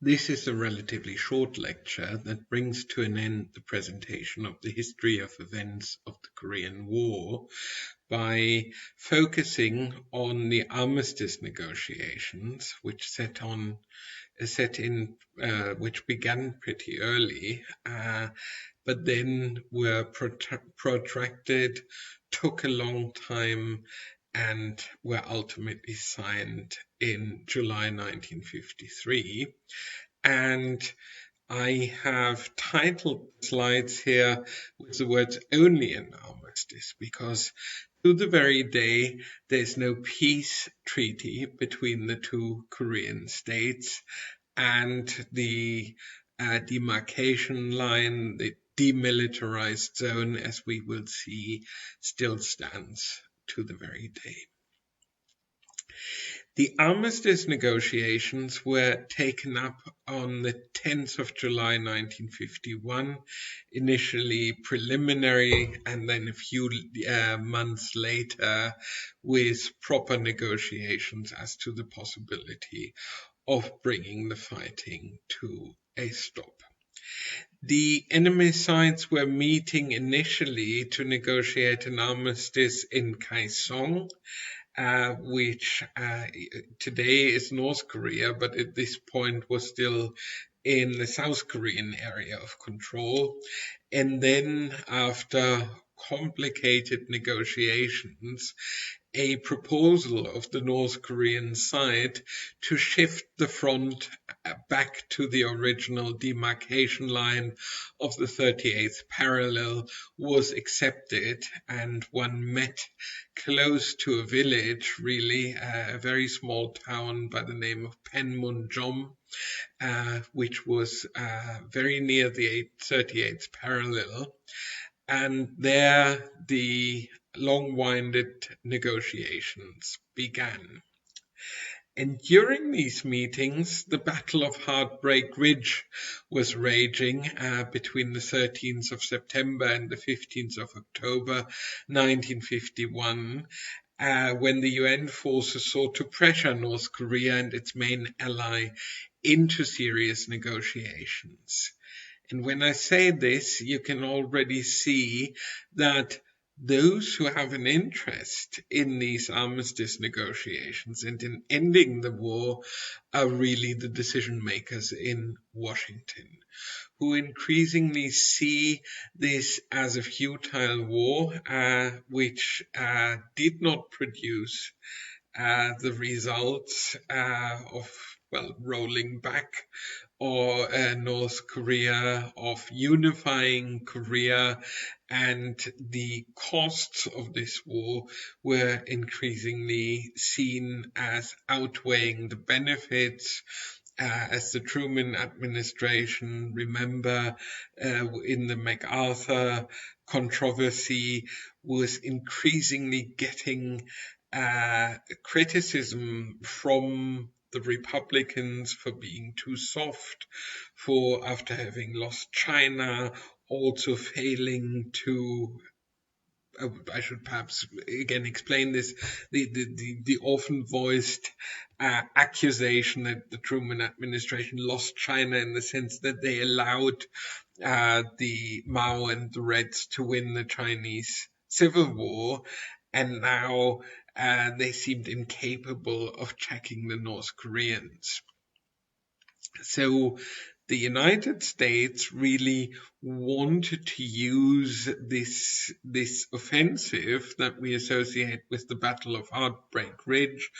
This is a relatively short lecture that brings to an end the presentation of the history of events of the Korean War by focusing on the armistice negotiations, which which began pretty early, but then were protracted, took a long time, and were ultimately signed in July 1953. And I have titled slides here with the words "only an armistice" because to the very day there's no peace treaty between the two Korean states, and the demarcation line, the demilitarized zone, as we will see, still stands to the very day. The armistice negotiations were taken up on the 10th of July 1951, initially preliminary, and then a few months later with proper negotiations as to the possibility of bringing the fighting to a stop. The enemy sides were meeting initially to negotiate an armistice in Kaesong, which today is North Korea, but at this point was still in the South Korean area of control. And then, after complicated negotiations, a proposal of the North Korean side to shift the front back to the original demarcation line of the 38th parallel was accepted, and one met close to a village, really, a very small town by the name of Panmunjom, which was very near the 38th parallel. And there the long-winded negotiations began. And during these meetings, the Battle of Heartbreak Ridge was raging between the 13th of September and the 15th of October 1951, when the UN forces sought to pressure North Korea and its main ally into serious negotiations. And when I say this, you can already see that those who have an interest in these armistice negotiations and in ending the war are really the decision makers in Washington, who increasingly see this as a futile war, which did not produce the results of rolling back or North Korea, of unifying Korea, and the costs of this war were increasingly seen as outweighing the benefits. As the Truman administration, remember, in the MacArthur controversy, was increasingly getting criticism from the Republicans for being too soft, for, after having lost China, also failing to, I should perhaps again explain this, the often voiced accusation that the Truman administration lost China in the sense that they allowed the Mao and the Reds to win the Chinese Civil War, and now they seemed incapable of checking the North Koreans. So the United States really wanted to use this offensive that we associate with the Battle of Heartbreak Ridge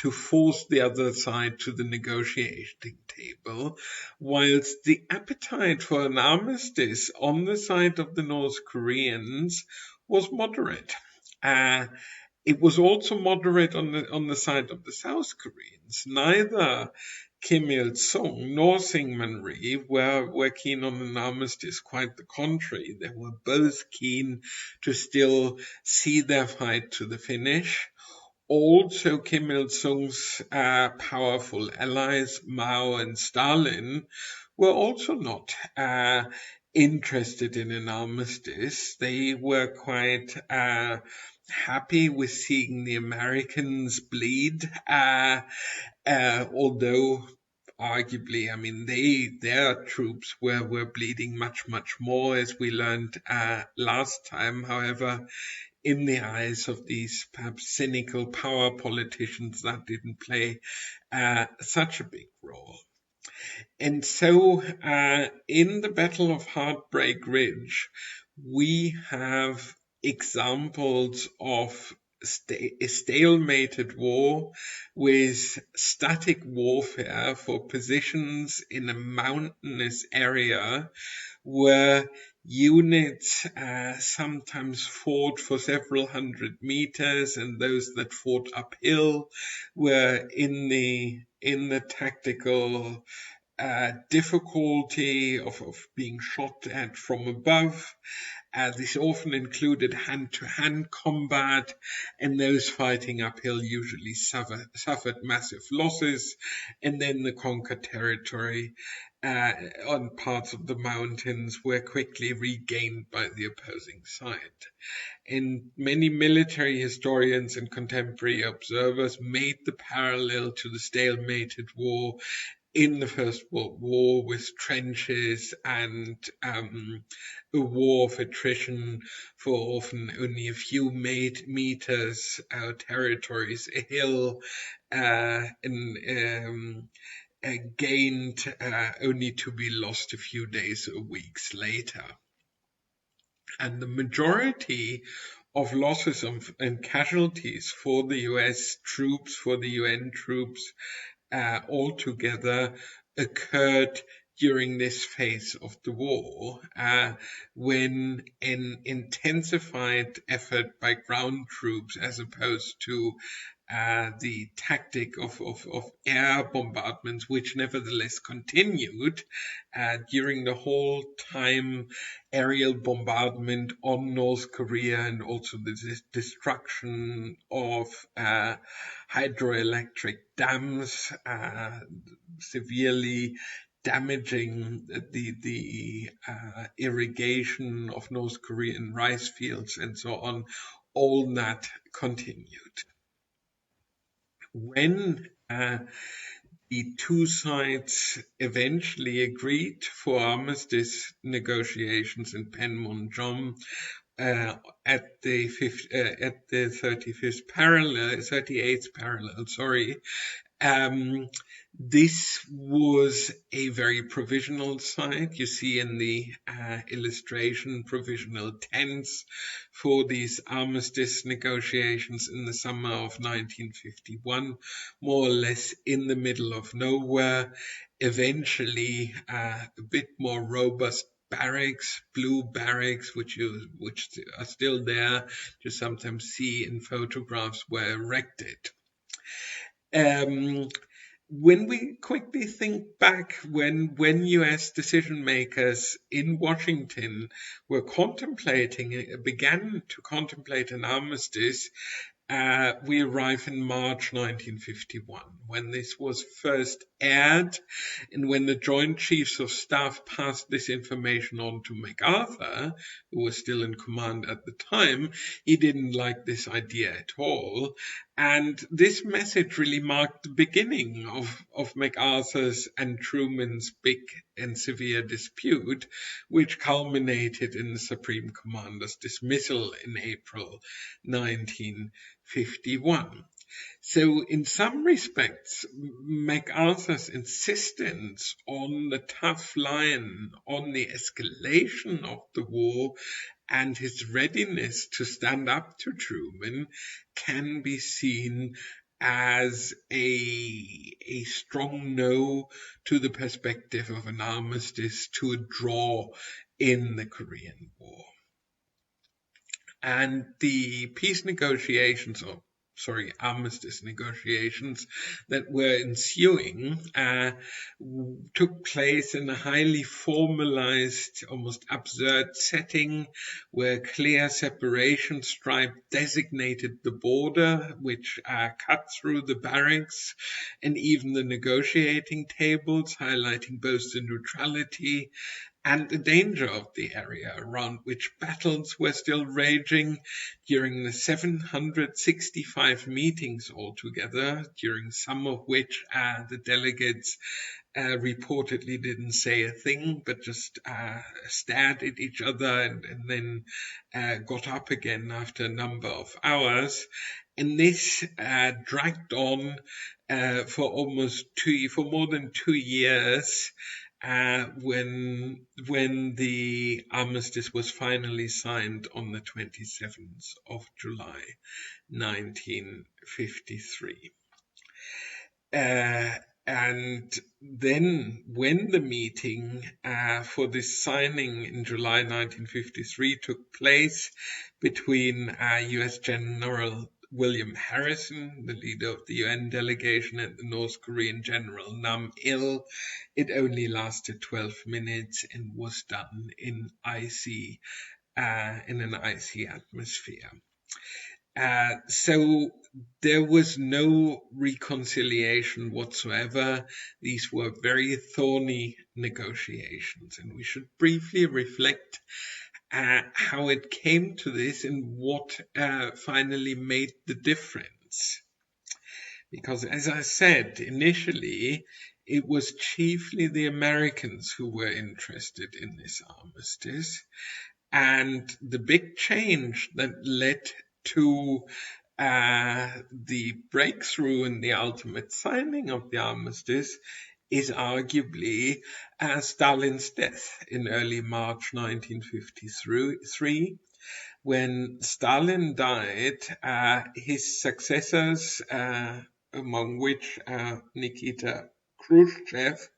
to force the other side to the negotiating table, whilst the appetite for an armistice on the side of the North Koreans was moderate. It was also moderate on the side of the South Koreans. Neither Kim Il-sung nor Syngman Rhee were keen on an armistice, quite the contrary. They were both keen to still see their fight to the finish. Also, Kim Il-sung's powerful allies, Mao and Stalin, were also not interested in an armistice. They were quite happy with seeing the Americans bleed, although arguably, I mean, their troops were bleeding much more, as we learned last time. However, in the eyes of these perhaps cynical power politicians, that didn't play such a big role. And so, in the Battle of Heartbreak Ridge, we have examples of a stalemated war with static warfare for positions in a mountainous area where units sometimes fought for several hundred meters, and those that fought uphill were in the tactical difficulty of being shot at from above. This often included hand-to-hand combat, and those fighting uphill usually suffered massive losses, and then the conquered territory on parts of the mountains were quickly regained by the opposing side. And many military historians and contemporary observers made the parallel to the stalemated war in the First World War, with trenches and a war of attrition for often only a few meters territories, a hill, gained only to be lost a few days or weeks later. And the majority of losses and casualties for the US troops, for the UN troops, altogether occurred during this phase of the war, when an intensified effort by ground troops, as opposed to the tactic of air bombardments, which nevertheless continued during the whole time, aerial bombardment on North Korea, and also the destruction of hydroelectric dams, severely damaging the irrigation of North Korean rice fields and so on. All that continued. When the two sides eventually agreed for armistice negotiations in Panmunjom at the 38th parallel, this was a very provisional site. You see in the illustration provisional tents for these armistice negotiations in the summer of 1951, more or less in the middle of nowhere. Eventually, a bit more robust barracks, blue barracks, which are still there, you sometimes see in photographs, were erected. When we quickly think back, when US decision makers in Washington began to contemplate an armistice, we arrive in March 1951, when this was first aired, and when the Joint Chiefs of Staff passed this information on to MacArthur, who was still in command at the time. He didn't like this idea at all, and this message really marked the beginning of MacArthur's and Truman's big and severe dispute, which culminated in the Supreme Commander's dismissal in April 1951. So in some respects, MacArthur's insistence on the tough line, on the escalation of the war, and his readiness to stand up to Truman can be seen as a strong no to the perspective of an armistice, to a draw in the Korean War. And the armistice negotiations that were ensuing took place in a highly formalized, almost absurd setting, where clear separation stripe designated the border, which cut through the barracks, and even the negotiating tables, highlighting both the neutrality and the danger of the area, around which battles were still raging during the 765 meetings altogether, during some of which the delegates reportedly didn't say a thing, but just stared at each other and then got up again after a number of hours. And this dragged on for more than 2 years, when the armistice was finally signed on the 27th of July, 1953. And then when the meeting for this signing in July 1953 took place between US General William Harrison, the leader of the UN delegation, and the North Korean General Nam Il, it only lasted 12 minutes and was done in an icy atmosphere. So there was no reconciliation whatsoever. These were very thorny negotiations, and we should briefly reflect how it came to this and what finally made the difference. Because as I said initially, it was chiefly the Americans who were interested in this armistice, and the big change that led to the breakthrough and the ultimate signing of the armistice is arguably Stalin's death in early March 1953. When Stalin died, his successors, among which Nikita Khrushchev,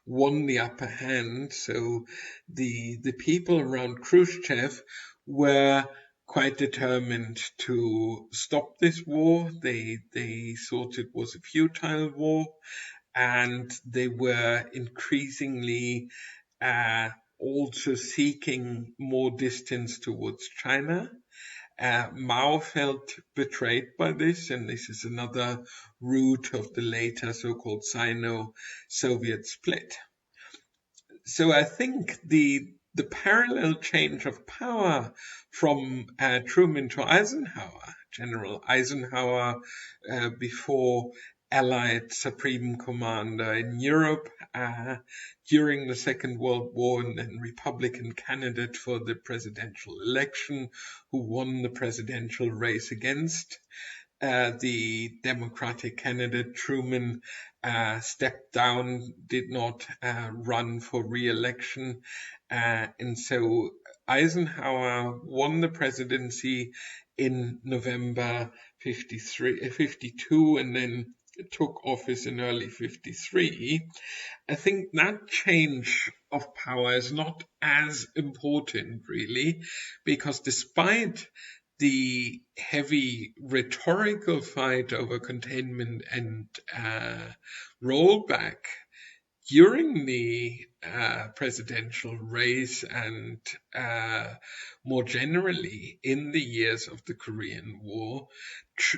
won the upper hand. So the people around Khrushchev were quite determined to stop this war. They thought it was a futile war, and they were increasingly also seeking more distance towards China. Mao felt betrayed by this, and this is another root of the later so-called Sino-Soviet split. So I think the parallel change of power from Truman to Eisenhower, General Eisenhower before Allied Supreme Commander in Europe during the Second World War, and then Republican candidate for the presidential election, who won the presidential race against the Democratic candidate. Truman stepped down, did not run for re-election, and so Eisenhower won the presidency in November 52, and then took office in early 53. I think that change of power is not as important, really, because despite the heavy rhetorical fight over containment and rollback during the presidential race, and more generally in the years of the Korean War,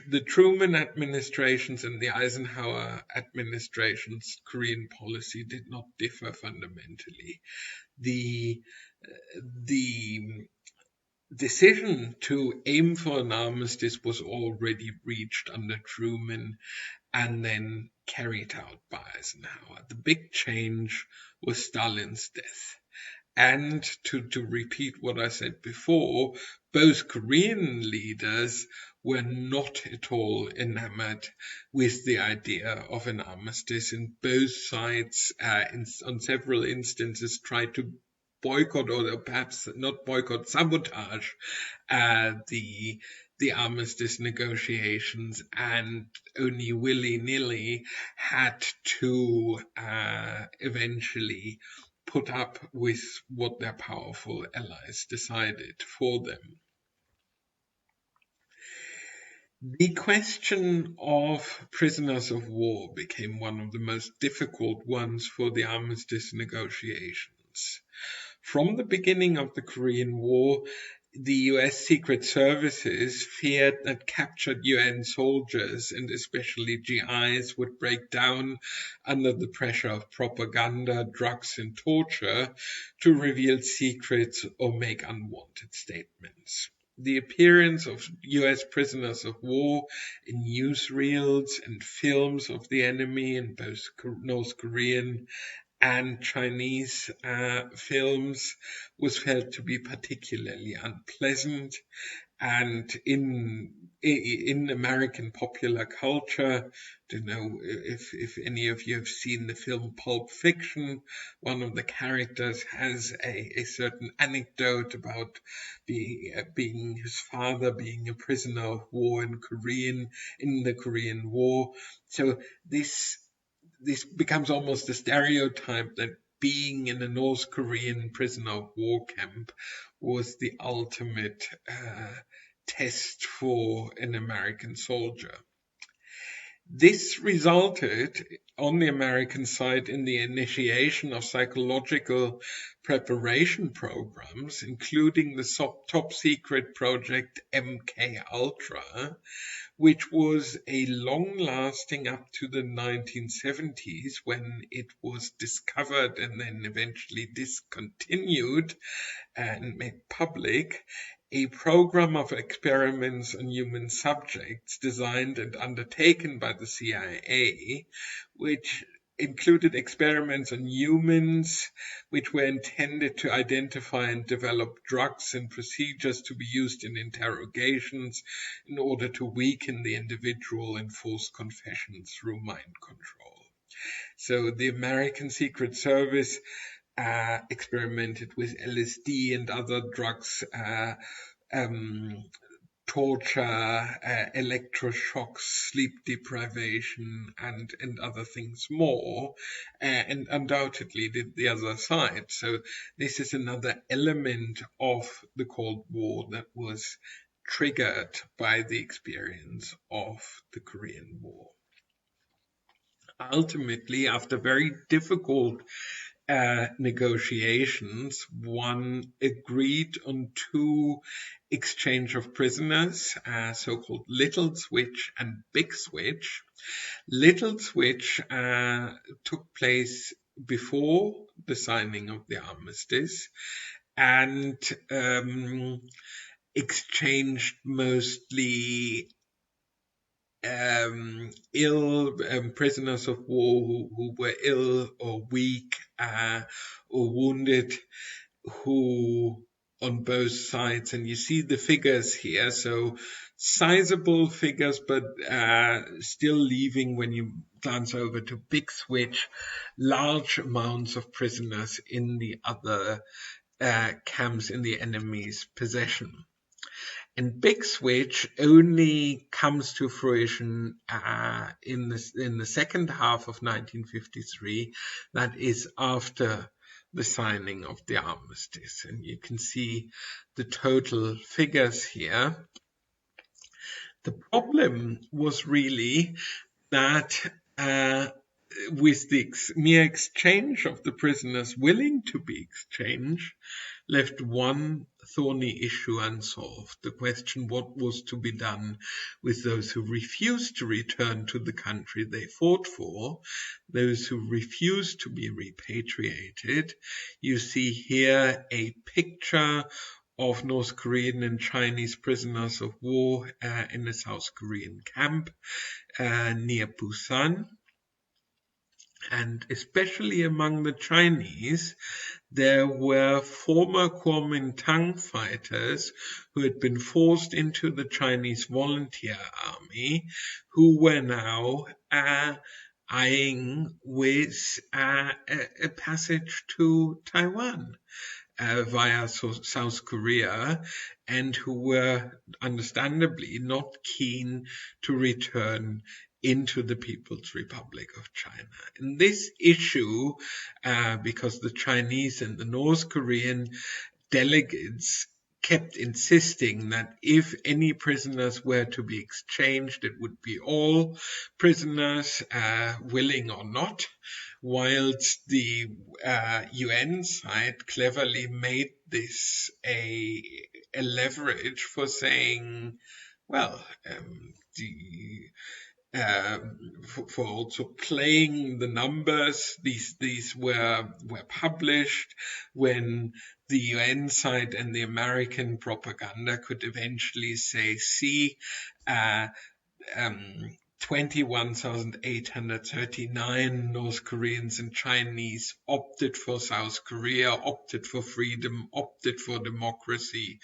the Truman administration's and the Eisenhower administration's Korean policy did not differ fundamentally. The decision to aim for an armistice was already reached under Truman and then carried out by Eisenhower. The big change was Stalin's death. And to repeat what I said before, both Korean leaders were not at all enamored with the idea of an armistice, and both sides on several instances tried to boycott, or perhaps not boycott, sabotage the armistice negotiations, and only willy-nilly had to eventually put up with what their powerful allies decided for them. The question of prisoners of war became one of the most difficult ones for the armistice negotiations. From the beginning of the Korean War, the US Secret Services feared that captured UN soldiers, and especially GIs, would break down under the pressure of propaganda, drugs, and torture to reveal secrets or make unwanted statements. the appearance of US prisoners of war in newsreels and films of the enemy in both North Korean and Chinese films was felt to be particularly unpleasant. And in American popular culture, don't know if any of you have seen the film Pulp Fiction. One of the characters has a certain anecdote about being his father being a prisoner of war in the Korean War. So this becomes almost a stereotype that being in a North Korean prisoner of war camp was the ultimate test for an American soldier. This resulted on the American side in the initiation of psychological preparation programs, including the top secret project MK Ultra, which was a long-lasting up to the 1970s when it was discovered and then eventually discontinued and made public, a program of experiments on human subjects designed and undertaken by the CIA, which included experiments on humans, which were intended to identify and develop drugs and procedures to be used in interrogations in order to weaken the individual and force confession through mind control. So the American Secret Service experimented with LSD and other drugs, torture, electroshocks, sleep deprivation, and other things more, and undoubtedly did the other side. So this is another element of the Cold War that was triggered by the experience of the Korean War. Ultimately, after very difficult negotiations, one agreed on two exchange of prisoners, so-called Little Switch and Big Switch. Little Switch took place before the signing of the armistice and exchanged mostly prisoners of war who were ill or weak or wounded, who on both sides, and you see the figures here, so sizable figures, but still leaving, when you glance over to Big Switch, large amounts of prisoners in the other camps in the enemy's possession. And Big Switch only comes to fruition in the second half of 1953. That is after the signing of the armistice. And you can see the total figures here. The problem was really that with the mere exchange of the prisoners willing to be exchanged, left one thorny issue unsolved. The question what was to be done with those who refused to return to the country they fought for, those who refused to be repatriated. You see here a picture of North Korean and Chinese prisoners of war in a South Korean camp near Busan. And especially among the Chinese, there were former Kuomintang fighters who had been forced into the Chinese volunteer army, who were now eyeing with a passage to Taiwan via South Korea, and who were understandably not keen to return into the People's Republic of China. And this issue, because the Chinese and the North Korean delegates kept insisting that if any prisoners were to be exchanged, it would be all prisoners, willing or not, whilst the UN side cleverly made this a leverage for saying, well, for also playing the numbers. These were published when the UN side and the American propaganda could eventually say, see, 21,839 North Koreans and Chinese opted for South Korea, opted for freedom, opted for democracy,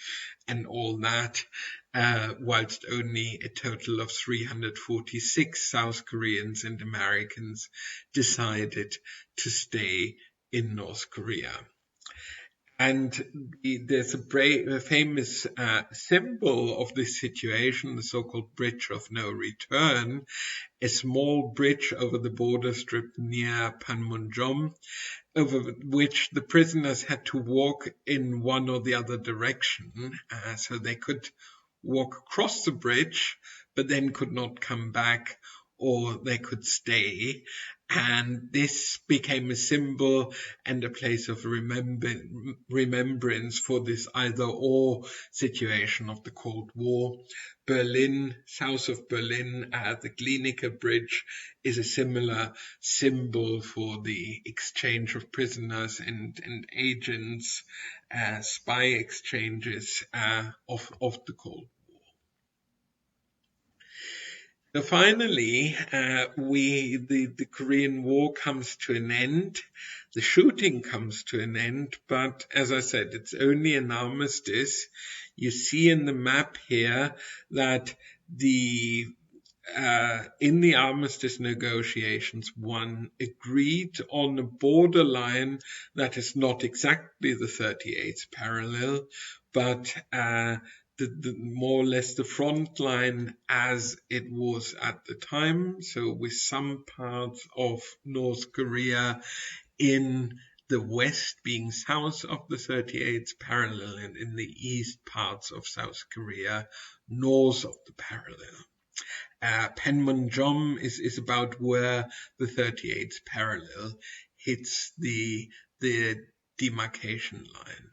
and all that, whilst only a total of 346 South Koreans and Americans decided to stay in North Korea. And there's a famous symbol of this situation, the so-called Bridge of No Return, a small bridge over the border strip near Panmunjom, over which the prisoners had to walk in one or the other direction. So they could walk across the bridge, but then could not come back, or they could stay. And this became a symbol and a place of remembrance for this either-or situation of the Cold War. Berlin, south of Berlin, the Glienicke Bridge is a similar symbol for the exchange of prisoners and agents, spy exchanges of the Cold War. So finally, the Korean War comes to an end. The shooting comes to an end, but as I said, it's only an armistice. You see in the map here that in the armistice negotiations, one agreed on a borderline that is not exactly the 38th parallel, but the more or less the front line as it was at the time. So with some parts of North Korea in the west being south of the 38th parallel, and in the east parts of South Korea north of the parallel. Panmunjom is about where the 38th parallel hits the demarcation line.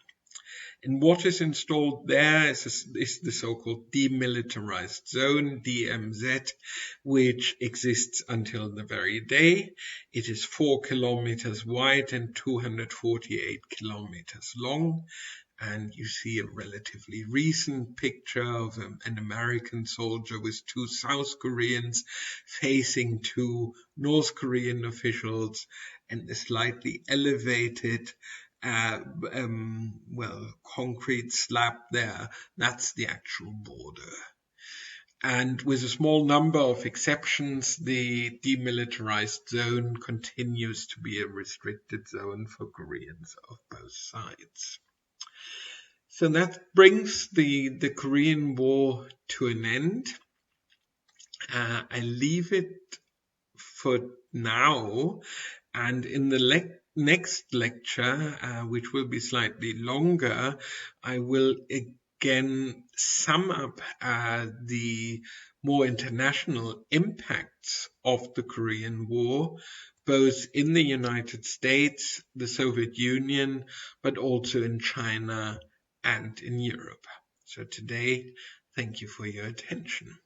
And what is installed there is the so-called demilitarized zone, DMZ, which exists until the very day. It is 4 kilometers wide and 248 kilometers long. And you see a relatively recent picture of an American soldier with 2 South Koreans facing 2 North Korean officials, and a slightly elevated concrete slab there. That's the actual border. And with a small number of exceptions, the demilitarized zone continues to be a restricted zone for Koreans of both sides. So that brings the Korean War to an end. I leave it for now, and in the next lecture, which will be slightly longer, I will again sum up the more international impacts of the Korean War, both in the United States, the Soviet Union, but also in China and in Europe. So today, thank you for your attention.